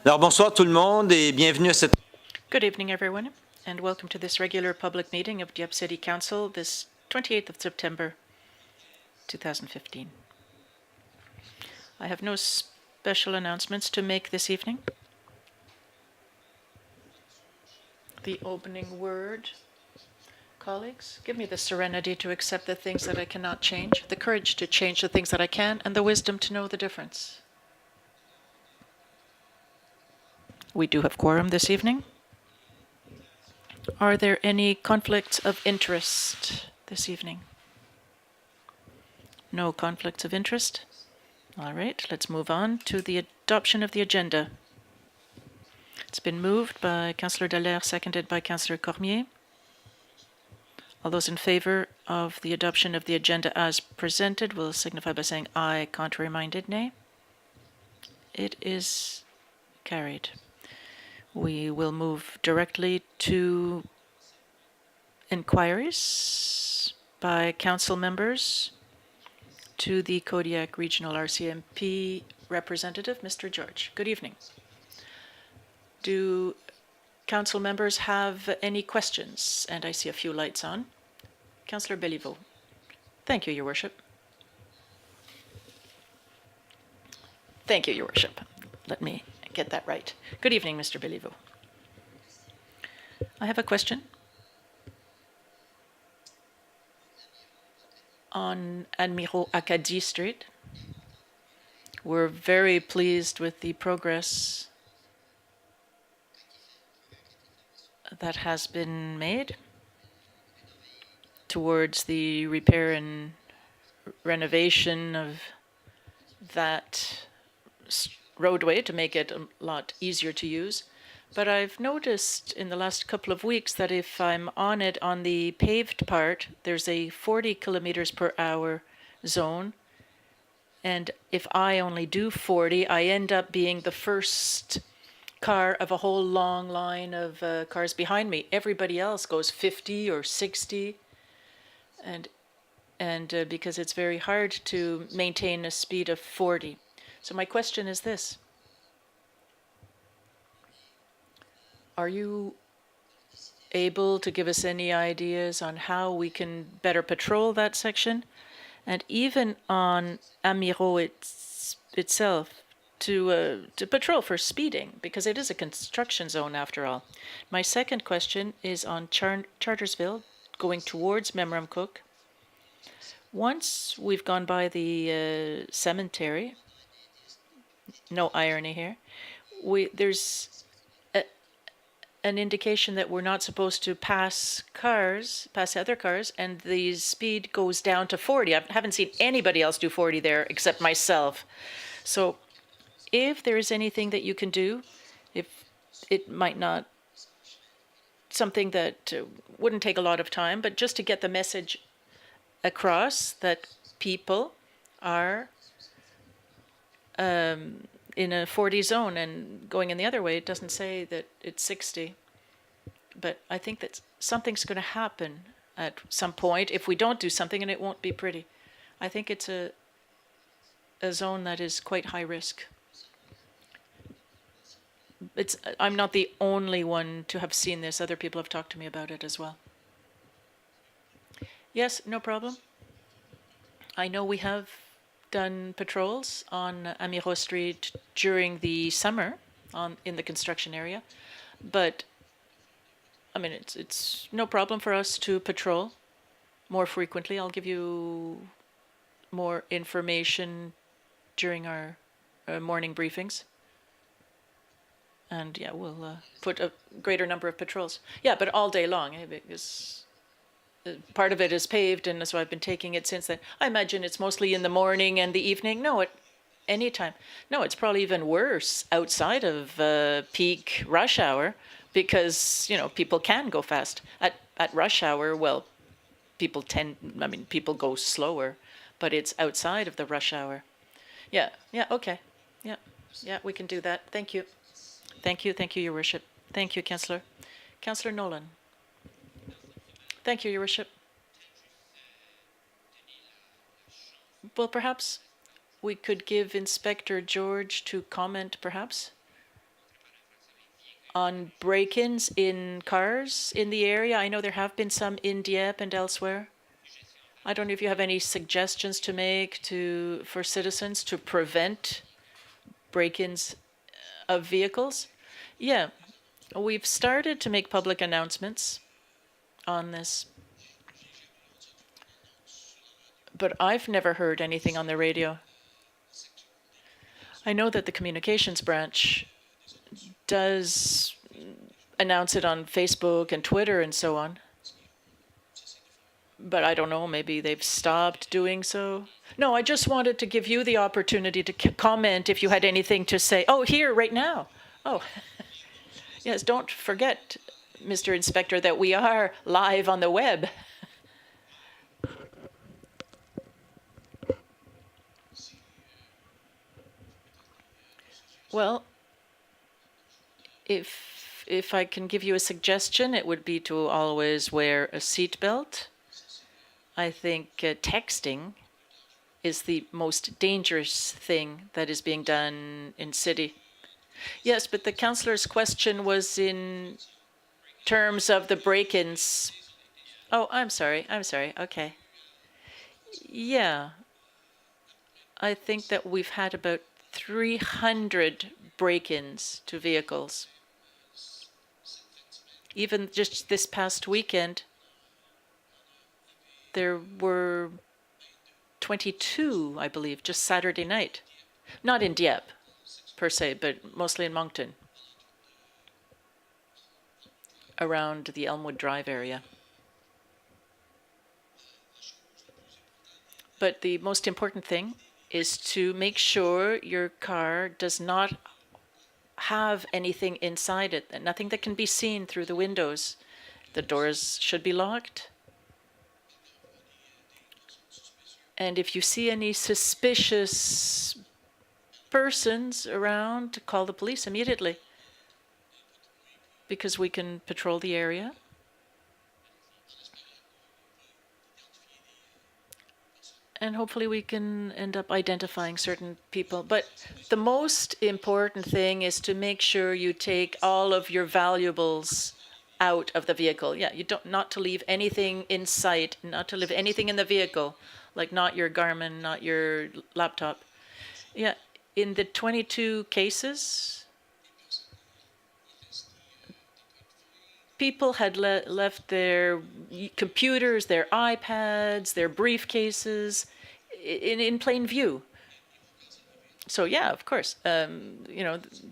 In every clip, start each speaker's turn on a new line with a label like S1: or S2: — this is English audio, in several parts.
S1: Alors bonsoir tout le monde et bienvenue à cette...
S2: Good evening, everyone, and welcome to this regular public meeting of Dieppe City Council this 28th of September 2015. I have no special announcements to make this evening. The opening word. Colleagues, give me the serenity to accept the things that I cannot change, the courage to change the things that I can, and the wisdom to know the difference. We do have quorum this evening. Are there any conflicts of interest this evening? No conflicts of interest. All right, let's move on to the adoption of the agenda. It's been moved by Councillor Dallaire, seconded by Councillor Cormier. All those in favor of the adoption of the agenda as presented will signify by saying aye. Contrary-minded, nay. It is carried. We will move directly to inquiries by council members to the Kodiak Regional RCMP representative, Mr. George. Good evening. Do council members have any questions? And I see a few lights on. Councillor Béliveau. Thank you, Your Worship. Thank you, Your Worship. Let me get that right. Good evening, Mr. Béliveau. I have a question on Admiral Acadie Street. We're very pleased with the progress that has been made towards the repair and renovation of that roadway to make it a lot easier to use. But I've noticed in the last couple of weeks that if I'm on it on the paved part, there's a 40 kilometers per hour zone. And if I only do 40, I end up being the first car of a whole long line of cars behind me. Everybody else goes 50 or 60. And because it's very hard to maintain a speed of 40. So my question is this. Are you able to give us any ideas on how we can better patrol that section? And even on Amiro itself, to patrol for speeding, because it is a construction zone after all. My second question is on Chartersville, going towards Memramcook. Once we've gone by the cemetery, no irony here, there's an indication that we're not supposed to pass other cars, and the speed goes down to 40. I haven't seen anybody else do 40 there except myself. So if there is anything that you can do, if it might not, something that wouldn't take a lot of time, but just to get the message across that people are in a 40 zone, and going in the other way, it doesn't say that it's 60. But I think that something's going to happen at some point if we don't do something, and it won't be pretty. I think it's a zone that is quite high risk. I'm not the only one to have seen this. Other people have talked to me about it as well. Yes, no problem. I know we have done patrols on Amiro Street during the summer in the construction area, but I mean it's no problem for us to patrol more frequently. I'll give you more information during our morning briefings, and yeah, we'll put a greater number of patrols. Yeah, but all day long, because part of it is paved, and so I've been taking it since then. I imagine it's mostly in the morning and the evening. No, at any time. No, it's probably even worse outside of peak rush hour, because people can go fast at rush hour. Well, people go slower, but it's outside of the rush hour. Yeah, okay, yeah, we can do that. Thank you, Your Worship. Thank you, Councillor Nolan. Thank you, Your Worship. Well, perhaps we could give Inspector George to comment, perhaps. on break-ins in cars in the area. I know there have been some in Dieppe and elsewhere. I don't know if you have any suggestions to make for citizens to prevent break-ins of vehicles. Yeah, we've started to make public announcements on this, but I've never heard anything on the radio. I know that the communications branch does announce it on Facebook and Twitter and so on. But I don't know, maybe they've stopped doing so. No, I just wanted to give you the opportunity to comment if you had anything to say. Oh, here, right now. Oh, yes, don't forget, Mr. Inspector, that we are live on the web. Well, if I can give you a suggestion, it would be to always wear a seatbelt. I think texting is the most dangerous thing that is being done in city. Yes, but the councillor's question was in terms of the break-ins. Oh, I'm sorry. Okay. Yeah. I think that we've had about 300 break-ins to vehicles. Even just this past weekend, there were 22, I believe, just Saturday night. Not in Dieppe, per se, but mostly in Moncton, around the Elmwood Drive area. But the most important thing is to make sure your car does not have anything inside it, nothing that can be seen through the windows. The doors should be locked. And if you see any suspicious persons around, call the police immediately, because we can patrol the area. And hopefully we can end up identifying certain people. But the most important thing is to make sure you take all of your valuables out of the vehicle. Yeah, not to leave anything in sight, not to leave anything in the vehicle, like not your Garmin, not your laptop. Yeah, in the 22 cases, people had left their computers, their iPads, their briefcases in plain view. So yeah, of course,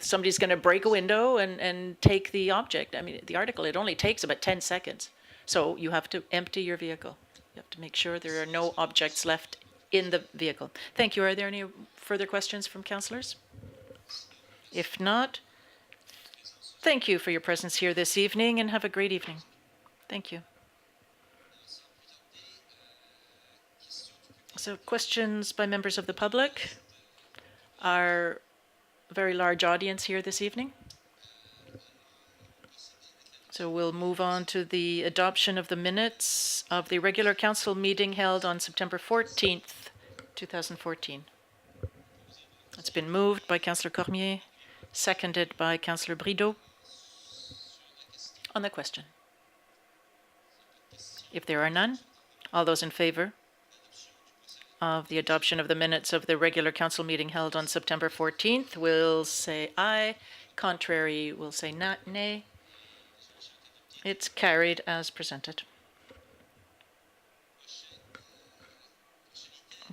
S2: somebody's going to break a window and take the object. I mean, the article, it only takes about 10 seconds. So you have to empty your vehicle. You have to make sure there are no objects left in the vehicle. Thank you. Are there any further questions from councillors? If not, thank you for your presence here this evening and have a great evening. Thank you. So questions by members of the public? Our very large audience here this evening. So we'll move on to the adoption of the minutes of the regular council meeting held on September 14th, 2014. It's been moved by Councillor Cormier, seconded by Councillor Brideau. On the question. If there are none, all those in favor of the adoption of the minutes of the regular council meeting held on September 14th will say aye. Contrary will say nay. It's carried as presented.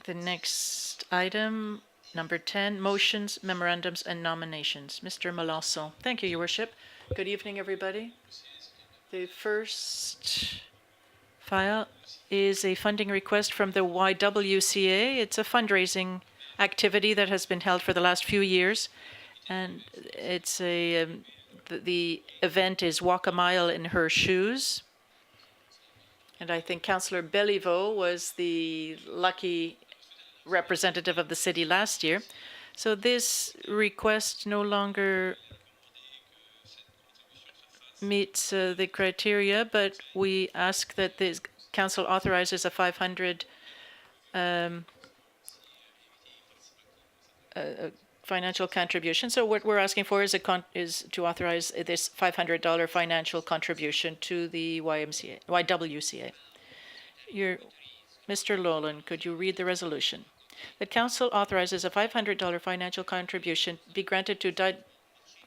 S2: The next item, number 10, motions, memorandums, and nominations. Mr. Melanson. Thank you, Your Worship. Good evening, everybody. The first file is a funding request from the YWCA. It's a fundraising activity that has been held for the last few years, and it's the event is Walk a Mile in Her Shoes. And I think Councillor Béliveau was the lucky representative of the city last year. So this request no longer meets the criteria, but we ask that the council authorizes a 500 financial contribution. So what we're asking for is is to authorize this $500 financial contribution to the YWCA. Mr. Lowland, could you read the resolution? The Council authorizes a $500 financial contribution be granted to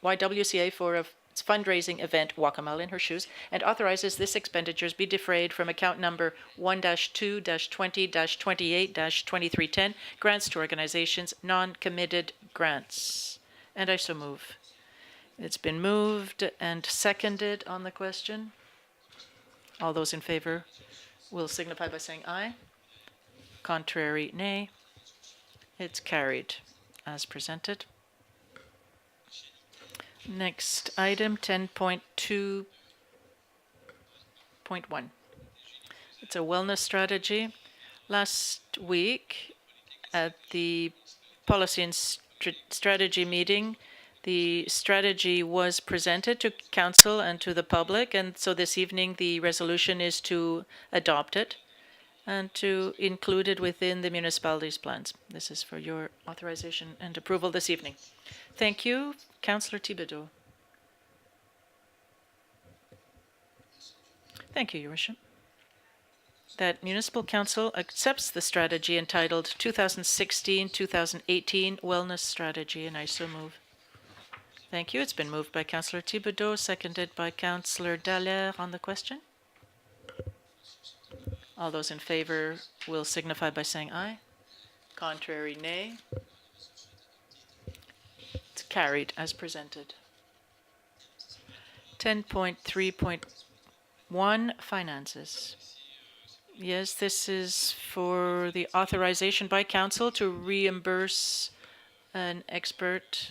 S2: YWCA for a fundraising event, Walk a Mile in Her Shoes, and authorizes this expenditures be defrayed from account number 1-2-20-28-2310, grants to organizations, non-committed grants. And I so move. It's been moved and seconded on the question. All those in favor will signify by saying aye. Contrary, nay. It's carried as presented. Next item, 10.2.1. It's a wellness strategy. Last week at the policy and strategy meeting, the strategy was presented to council and to the public, and so this evening the resolution is to adopt it and to include it within the municipality's plans. This is for your authorization and approval this evening. Thank you. Councillor Thibodeau. Thank you, Your Worship. That Municipal Council accepts the strategy entitled 2016-2018 Wellness Strategy, and I so move. Thank you. It's been moved by Councillor Thibodeau, seconded by Councillor Dallaire on the question. All those in favor will signify by saying aye. Contrary, nay. It's carried as presented. 10.3.1 Finances. Yes, this is for the authorization by council to reimburse an expert.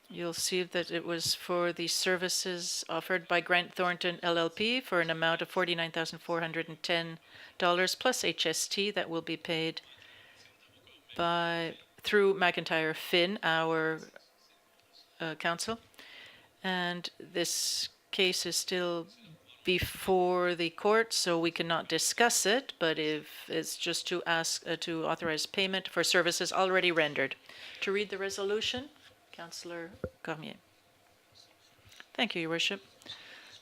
S2: You'll see that it was for the services offered by Grant Thornton LLP for an amount of $49,410 plus HST that will be paid through McIntyre Finn, our council. And this case is still before the court, so we cannot discuss it, but if it's just to ask to authorize payment for services already rendered. To read the resolution, Councillor Cormier. Thank you, Your Worship.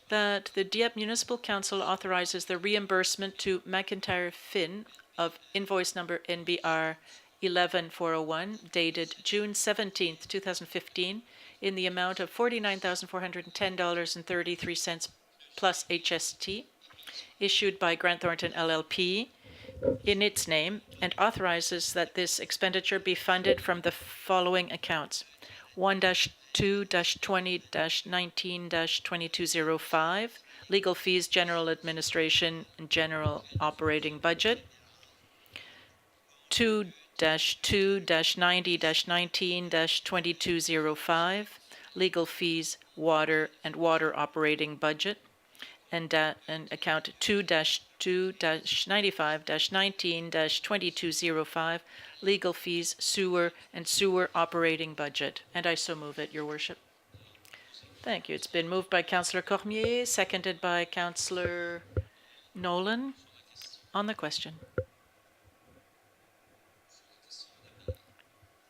S2: That the Dieppe Municipal Council authorizes the reimbursement to McIntyre Finn of invoice number NBR 11401, dated June 17, 2015, in the amount of $49,410.33 plus HST, issued by Grant Thornton LLP in its name, and authorizes that this expenditure be funded from the following accounts: 1-2-20-19-2205, legal fees, general administration, and general operating budget; 2-2-90-19-2205, legal fees, water, and water operating budget; and account 2-2-95-19-2205, legal fees, sewer, and sewer operating budget. And I so move it, Your Worship. Thank you. It's been moved by Councillor Cormier, seconded by Councillor Nolan on the question.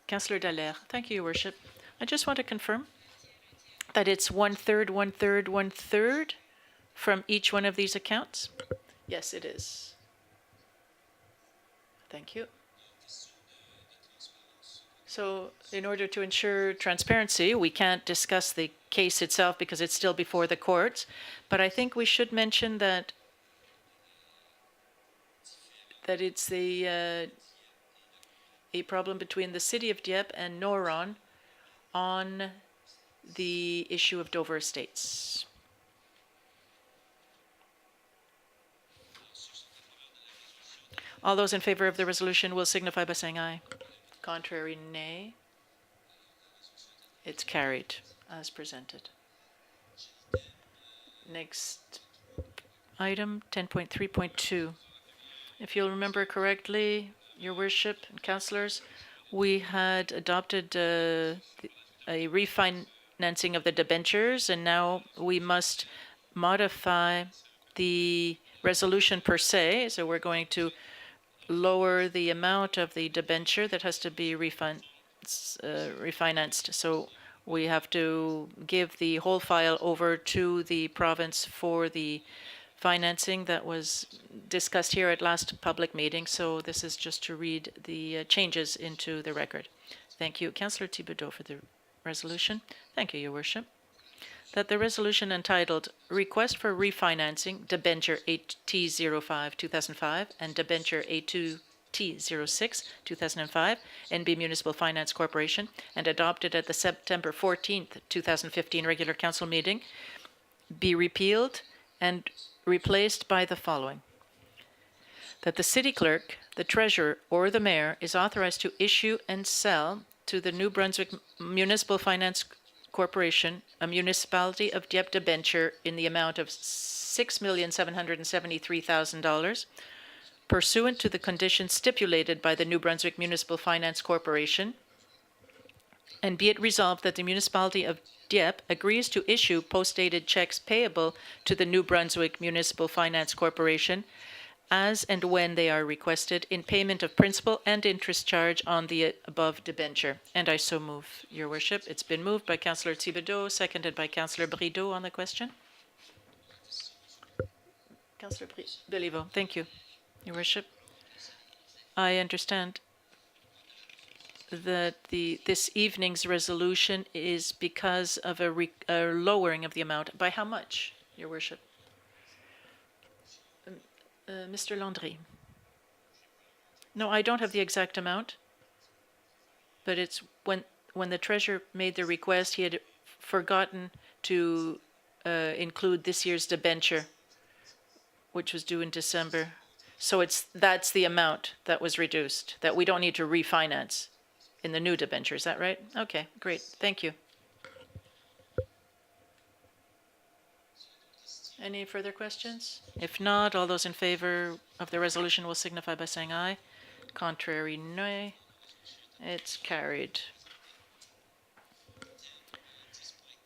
S2: Councillor Dallaire. Thank you, Your Worship. I just want to confirm that it's 1/3, 1/3, 1/3 from each one of these accounts? Yes, it is. Thank you. So in order to ensure transparency, we can't discuss the case itself because it's still before the courts, but I think we should mention that it's a problem between the City of Dieppe and Noron on the issue of Dover Estates. All those in favor of the resolution will signify by saying aye. Contrary, nay. It's carried as presented. Next item, 10.3.2. If you'll remember correctly, Your Worship and councillors, we had adopted a refinancing of the debentures, and now we must modify the resolution per se. So we're going to lower the amount of the debenture that has to be refunded refinanced. So we have to give the whole file over to the province for the financing that was discussed here at last public meeting. So this is just to read the changes into the record. Thank you. Councillor Thibodeau for the resolution. Thank you, Your Worship. That the resolution entitled Request for Refinancing Debenture AT05 2005 and Debenture A2T06 2005 NB Municipal Finance Corporation and adopted at the September 14th 2015 regular council meeting be repealed and replaced by the following. That the city clerk, the treasurer, or the mayor is authorized to issue and sell to the New-Brunswick Municipal Finance Corporation a municipality of Dieppe debenture in the amount of $6,773,000 pursuant to the conditions stipulated by the New Brunswick Municipal Finance Corporation, and be it resolved that the municipality of Dieppe agrees to issue post-dated checks payable to the New Brunswick Municipal Finance Corporation as and when they are requested in payment of principal and interest charge on the above debenture. And I so move, Your Worship. It's been moved by Councillor Thibodeau, seconded by Councillor Brideau on the question. Councillor Béliveau. Thank you, Your Worship. I understand that this evening's resolution is because of a lowering of the amount. By how much, Your Worship? Mr. Landry. No, I don't have the exact amount, but it's when the treasurer made the request, he had forgotten to include this year's debenture, which was due in December. So that's the amount that was reduced, that we don't need to refinance in the new debenture. Is that right? Okay, great. Thank you. Any further questions? If not, all those in favor of the resolution will signify by saying aye. Contrary, nay. It's carried.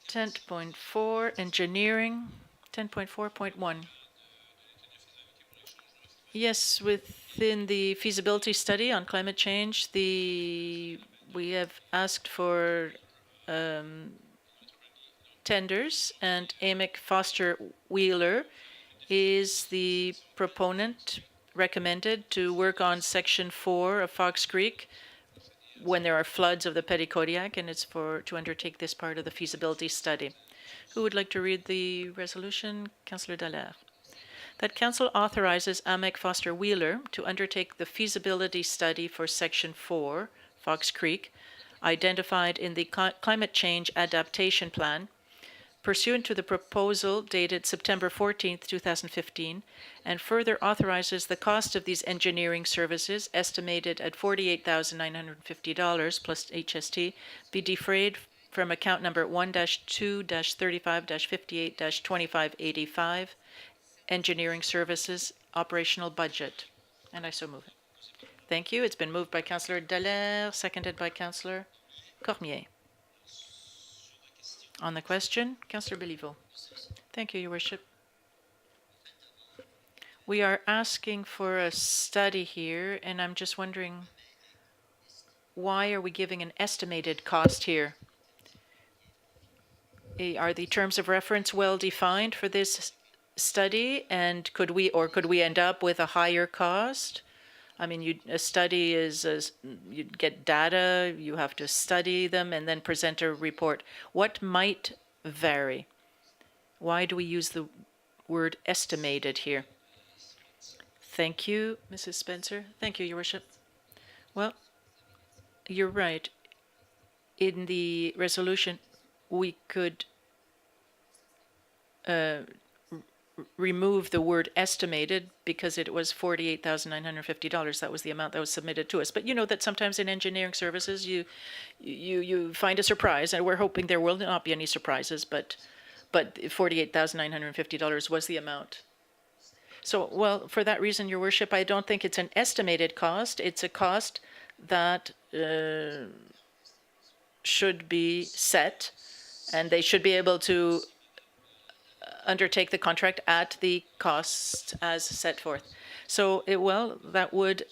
S2: 10.4, engineering. 10.4.1. Yes, within the feasibility study on climate change, we have asked for tenders, and Amick Foster Wheeler is the proponent recommended to work on Section 4 of Fox Creek when there are floods of the Petitcodiac, and it's to undertake this part of the feasibility study. Who would like to read the resolution? Councillor Dallaire. That Council authorizes Amick Foster Wheeler to undertake the feasibility study for Section 4, Fox Creek, identified in the Climate Change Adaptation Plan, pursuant to the proposal dated September 14, 2015, and further authorizes the cost of these engineering services, estimated at $48,950 plus HST, be defrayed from account number 1-2-35-58-2585, Engineering Services Operational Budget. And I so move it. Thank you. It's been moved by Councillor Dallaire, seconded by Councillor Cormier. On the question, Councillor Béliveau. Thank you, Your Worship. We are asking for a study here, and I'm just wondering, why are we giving an estimated cost here? Are the terms of reference well defined for this study, and could we end up with a higher cost? I mean, a study is, you get data, you have to study them, and then present a report. What might vary? Why do we use the word estimated here? Thank you, Mrs. Spencer. Thank you, Your Worship. Well, you're right. In the resolution, we could remove the word estimated because it was $48,950. That was the amount that was submitted to us. But you know that sometimes in engineering services you find a surprise, and we're hoping there will not be any surprises, but $48,950 was the amount. So, well, for that reason, Your Worship, I don't think it's an estimated cost. It's a cost that should be set, and they should be able to undertake the contract at the cost as set forth. So, that would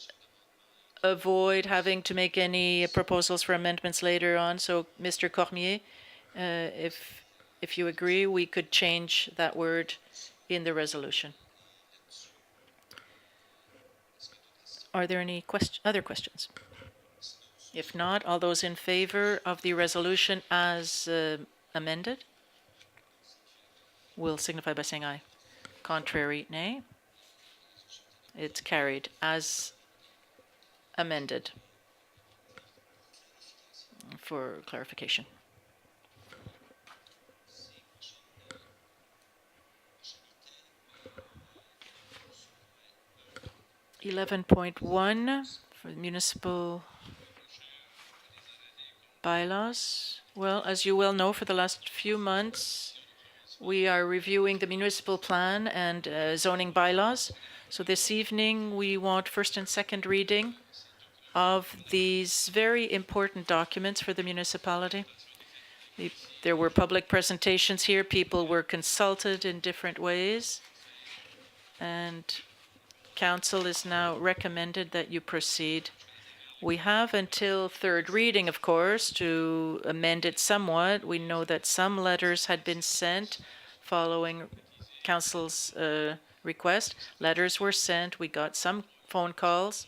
S2: avoid having to make any proposals for amendments later on. So, Mr. Cormier, if you agree, we could change that word in the resolution. Are there any other questions? If not, all those in favor of the resolution as amended will signify by saying aye. Contrary, nay. It's carried as amended for clarification. (11.1) for the municipal bylaws. Well, as you well know, for the last few months, we are reviewing the municipal plan and zoning bylaws. So this evening, we want first and second reading of these very important documents for the municipality. There were public presentations here. People were consulted in different ways. And Council is now recommended that you proceed. We have until third reading, of course, to amend it somewhat. We know that some letters had been sent following Council's request. Letters were sent. We got some phone calls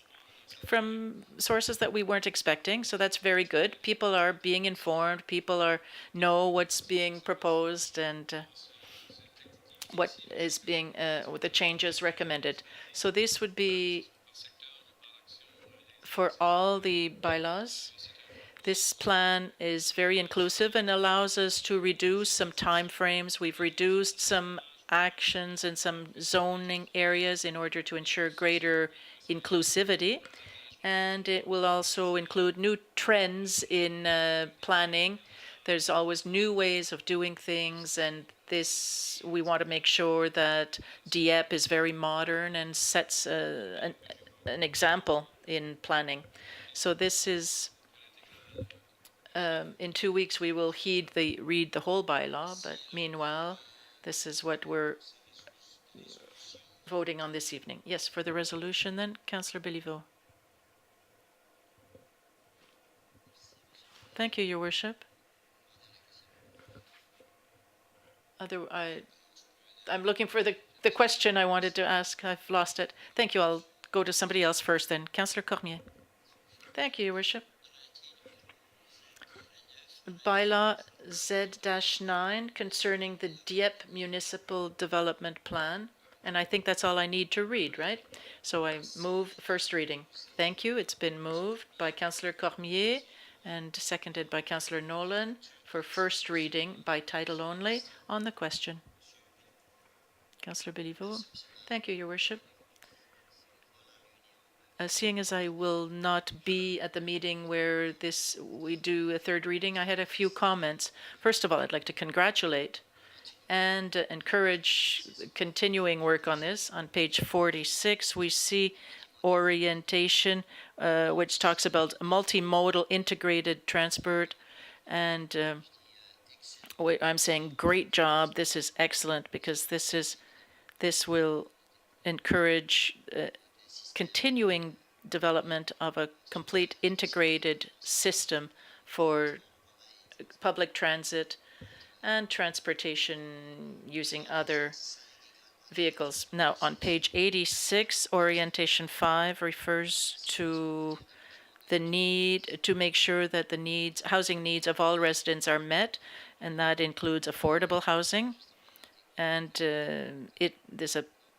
S2: from sources that we weren't expecting, so that's very good. People are being informed. People know what's being proposed and what is being the changes recommended. So this would be for all the bylaws. This plan is very inclusive and allows us to reduce some time frames. We've reduced some actions in some zoning areas in order to ensure greater inclusivity. And it will also include new trends in planning. There's always new ways of doing things, and this, we want to make sure that Dieppe is very modern and sets an example in planning. So this is, in 2 weeks we will read the whole bylaw, but meanwhile, this is what we're voting on this evening. Yes, for the resolution then, Councillor Béliveau. Thank you, Your Worship. I'm looking for the question I wanted to ask. I've lost it. Thank you. I'll go to somebody else first then. Councillor Cormier. Thank you, Your Worship. Bylaw Z-9 concerning the Dieppe Municipal Development Plan. And I think that's all I need to read, right? So I move first reading. Thank you. It's been moved by Councillor Cormier and seconded by Councillor Nolan for first reading by title only on the question. Councillor Béliveau. Thank you, Your Worship. Seeing as I will not be at the meeting where we do a third reading, I had a few comments. First of all, I'd like to congratulate and encourage continuing work on this. On page 46, we see orientation, which talks about multimodal integrated transport. And I'm saying great job. This is excellent because this will encourage continuing development of a complete integrated system for public transit and transportation using other vehicles. Now, on page 86, orientation 5 refers to the need to make sure that the housing needs of all residents are met, and that includes affordable housing. And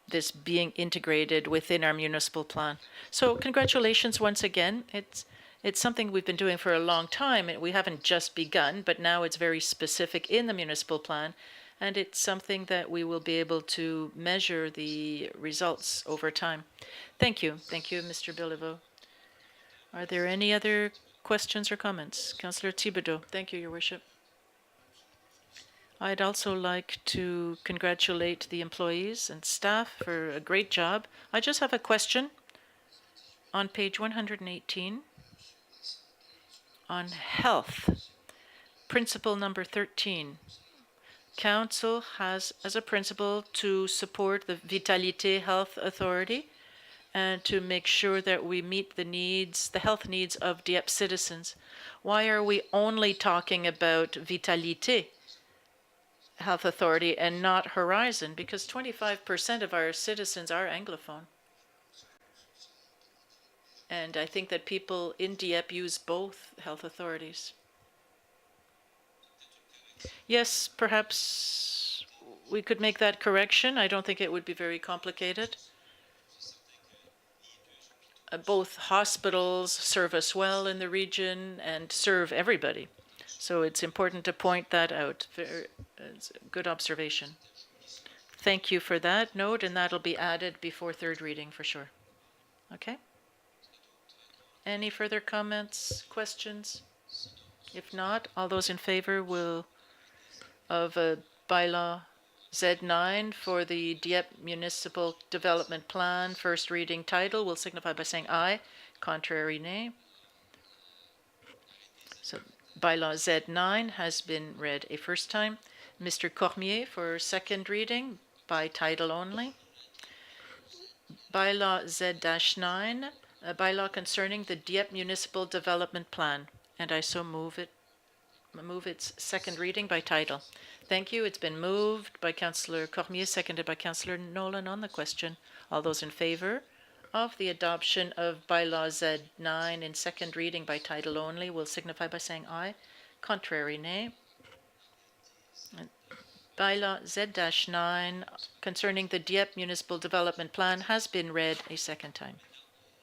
S2: this being integrated within our municipal plan. So congratulations once again. It's something we've been doing for a long time. We haven't just begun, but now it's very specific in the municipal plan, and it's something that we will be able to measure the results over time. Thank you. Thank you, Mr. Béliveau. Are there any other questions or comments? Councillor Thibodeau. Thank you, Your Worship. I'd also like to congratulate the employees and staff for a great job. I just have a question on page 118 on health, principle number 13. Council has as a principle to support the Vitalité Health Authority, and to make sure that we meet the needs, the health needs of Dieppe citizens. Why are we only talking about Vitalité Health Authority and not Horizon? Because 25% of our citizens are Anglophone. And I think that people in Dieppe use both health authorities. Yes, perhaps we could make that correction. I don't think it would be very complicated. Both hospitals serve us well in the region and serve everybody. So it's important to point that out. It's a good observation. Thank you for that note, and that'll be added before third reading for sure. Okay? Any further comments, questions? If not, all those in favor of a bylaw Z9 for the Dieppe Municipal Development Plan, first reading title, will signify by saying aye. Contrary, nay. So bylaw Z9 has been read a first time. Mr. Cormier for second reading by title only. Bylaw Z-9, a bylaw concerning the Dieppe Municipal Development Plan, and I so move its second reading by title. Thank you. It's been moved by Councillor Cormier, seconded by Councillor Nolan on the question. All those in favor of the adoption of bylaw Z9 in second reading by title only will signify by saying aye. Contrary, nay. Bylaw Z-9 concerning the Dieppe Municipal Development Plan has been read a second time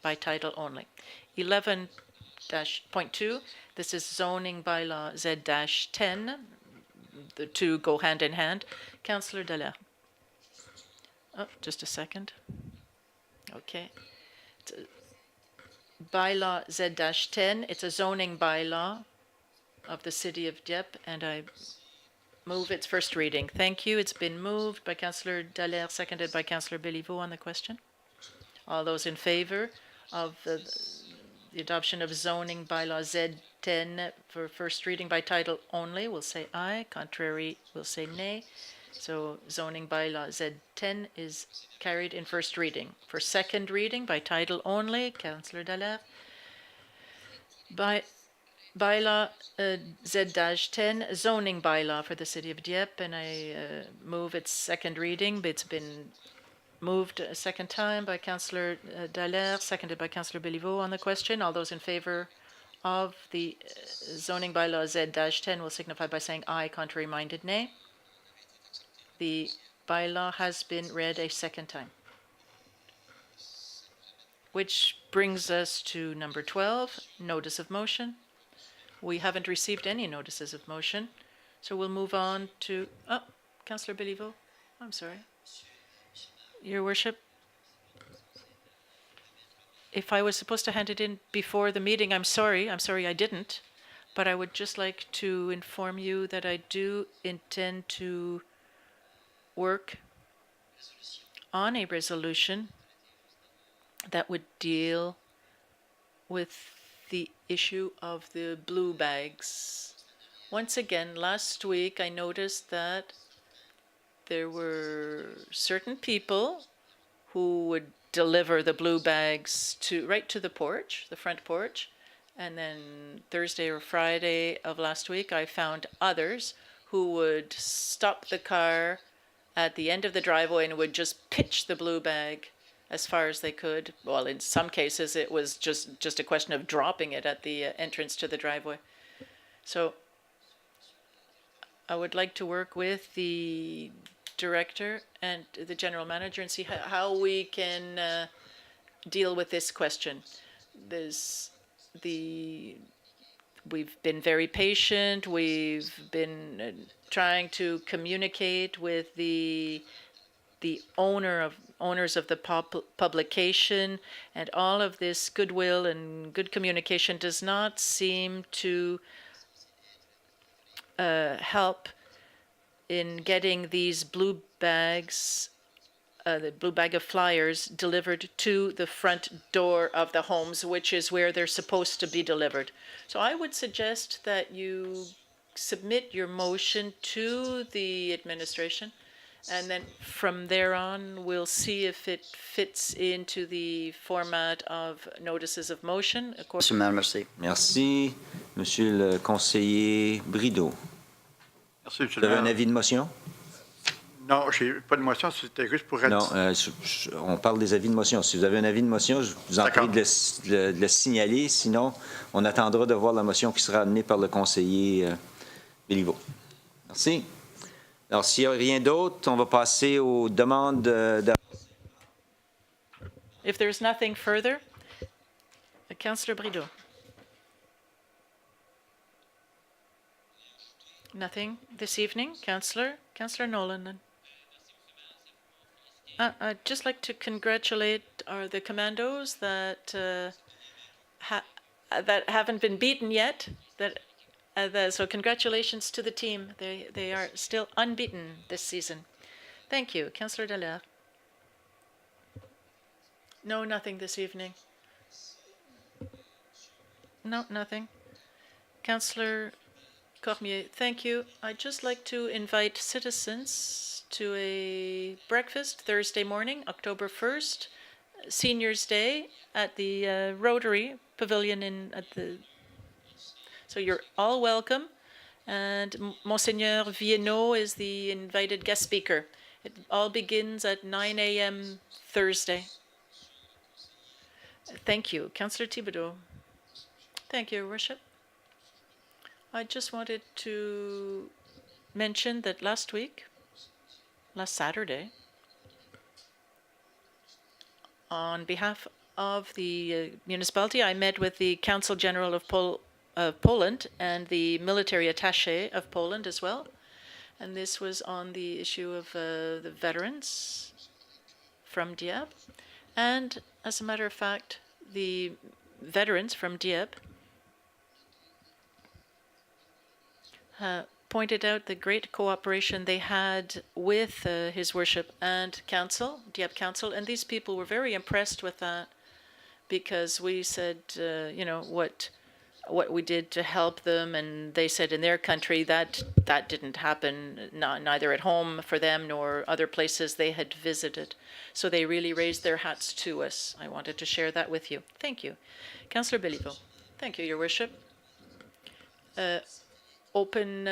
S2: by title only. 11-.2, this is zoning bylaw Z-10. The two go hand in hand. Councillor Dallaire. Oh, just a second. Okay. Bylaw Z-10, it's a zoning bylaw of the city of Dieppe, and I move its first reading. Thank you. It's been moved by Councillor Dallaire, seconded by Councillor Béliveau on the question. All those in favor of the adoption of zoning bylaw Z10 for first reading by title only will say aye. Contrary will say nay. So zoning bylaw Z10 is carried in first reading. For second reading by title only, Councillor Dallaire. Bylaw Z-10, zoning bylaw for the city of Dieppe, and I move its second reading. It's been moved a second time by Councillor Dallaire, seconded by Councillor Béliveau on the question. All those in favor of the zoning bylaw Z-10 will signify by saying aye. Contrary minded, nay. The bylaw has been read a second time. Which brings us to number 12, notice of motion. We haven't received any notices of motion, so we'll move on to, Councillor Béliveau. I'm sorry. Your Worship, if I was supposed to hand it in before the meeting, I'm sorry I didn't, but I would just like to inform you that I do intend to work on a resolution that would deal with the issue of the blue bags. Once again, last week I noticed that there were certain people who would deliver the blue bags right to the porch, the front porch, and then Thursday or Friday of last week I found others who would stop the car at the end of the driveway and would just pitch the blue bag as far as they could. Well, in some cases, it was just a question of dropping it at the entrance to the driveway. So I would like to work with the director and the general manager and see how we can deal with this question. We've been very patient. We've been trying to communicate with the owners of the publication, and all of this goodwill and good communication does not seem to help in getting these blue bags, the blue bag of flyers, delivered to the front door of the homes, which is where they're supposed to be delivered. So I would suggest that you submit your motion to the administration And then from there on, we'll see if it fits into the format of notices of motion.
S3: Monsieur le maire, merci.
S1: Merci. Monsieur le conseiller Brideau.
S4: Merci, Monsieur
S1: Vous
S4: le
S1: avez un
S4: maire.
S1: avis de motion?
S4: Non, j'ai pas de motion, c'était juste pour
S1: Non, on parle des avis de motion. Si vous avez un avis de motion, je vous en prie de le signaler. Sinon, on attendra de voir la motion qui sera amenée par le conseiller Béliveau. Merci. Alors, s'il n'y a rien d'autre, on va passer aux demandes de...
S2: If there's nothing further, Councillor Brideau. Nothing this evening, Councillor Nolan. Then. I'd just like to congratulate the commandos that that haven't been beaten yet. So congratulations to the team. They are still unbeaten this season. Thank you, Councillor Dallaire. No, nothing this evening. No, nothing. Councillor Cormier, thank you. I'd just like to invite citizens to a breakfast Thursday morning, October 1st, Seniors' Day at the Rotary Pavilion So you're all welcome. And Monseigneur Viennot is the invited guest speaker. It all begins at 9 a.m. Thursday. Thank you. Councillor Thibodeau. Thank you, Your Worship. I just wanted to mention that last Saturday, on behalf of the municipality, I met with the Council General of Poland and the military attaché of Poland as well. And this was on the issue of the veterans from Dieppe. And as a matter of fact, the veterans from Dieppe pointed out the great cooperation they had with His Worship and Council, Dieppe Council, and these people were very impressed with that because we said, what we did to help them, and they said in their country that didn't happen, neither at home for them nor other places they had visited. So they really raised their hats to us. I wanted to share that with you. Thank you. Councillor Béliveau. Thank you, Your Worship. Open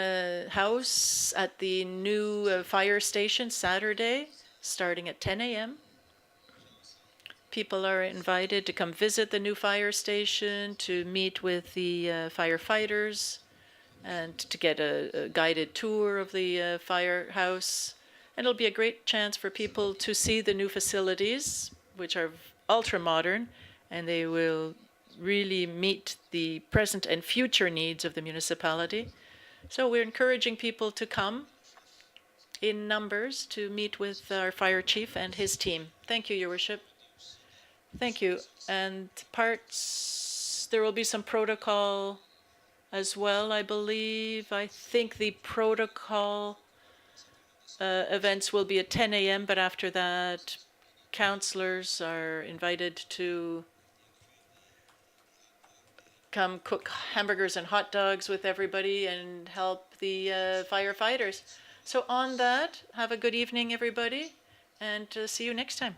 S2: house at the new fire station Saturday, starting at 10 a.m. People are invited to come visit the new fire station, to meet with the firefighters, and to get a guided tour of the firehouse. And it'll be a great chance for people to see the new facilities, which are ultra-modern, and they will really meet the present and future needs of the municipality. So we're encouraging people to come in numbers to meet with our fire chief and his team. Thank you, Your Worship. Thank you. And there will be some protocol as well, I believe. I think the protocol events will be at 10 a.m., but after that, councillors are invited to come cook hamburgers and hot dogs with everybody and help the firefighters. So on that, have a good evening, everybody, and see you next time.